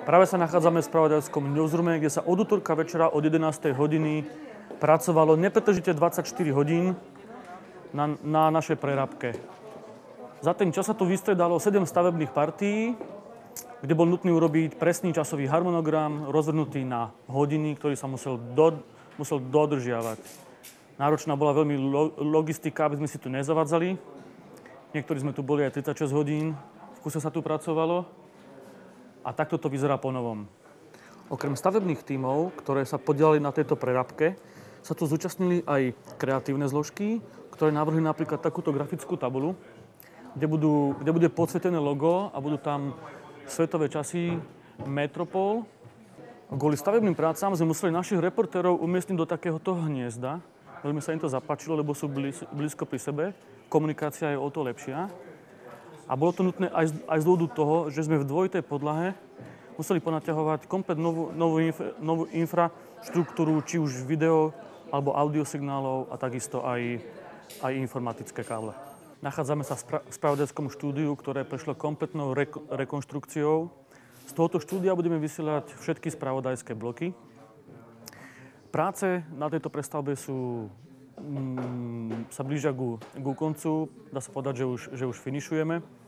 Práve sa nachádzame v spravodajskom newsroome, kde sa od utorka večera od 11. hodiny pracovalo nepretržite 24 hodín na našej prerábke. Za ten čas sa tu vystredalo 7 stavebných partií, kde bol nutný urobiť presný časový harmonogram, rozvrhnutý na hodiny, ktorý sa musel dodržiavať. Náročná bola veľmi logistika, aby sme si tu nezavadzali. Niektorí sme tu boli aj 36 hodín, v kuse sa tu pracovalo. A takto to vyzerá po novom. Okrem stavebných tímov, ktoré sa podielali na tejto prerábke, sa tu zúčastnili aj kreatívne zložky, ktoré navrhli napríklad takúto grafickú tabuľu, kde bude podsvietené logo a budú tam svetové časy Metropol. Kvôli stavebným prácam sme museli našich reportérov umiestniť do takéhoto hniezda. Veľmi sa im to zapáčilo, lebo sú blízko pri sebe. Komunikácia je o to lepšia. A bolo to nutné aj z dôvodu toho, že sme v dvojitej podlahe museli ponaťahovať komplet novú infraštruktúru, či už video alebo audiosignálov a takisto aj informatické káble. Nachádzame sa v spravodajskom štúdiu, ktoré prešlo kompletnou rekonštrukciou. Z tohoto štúdia budeme vysielať všetky spravodajské bloky. Práce na tejto prestavbe sa blížia ku koncu. Dá sa povedať, že už finišujeme.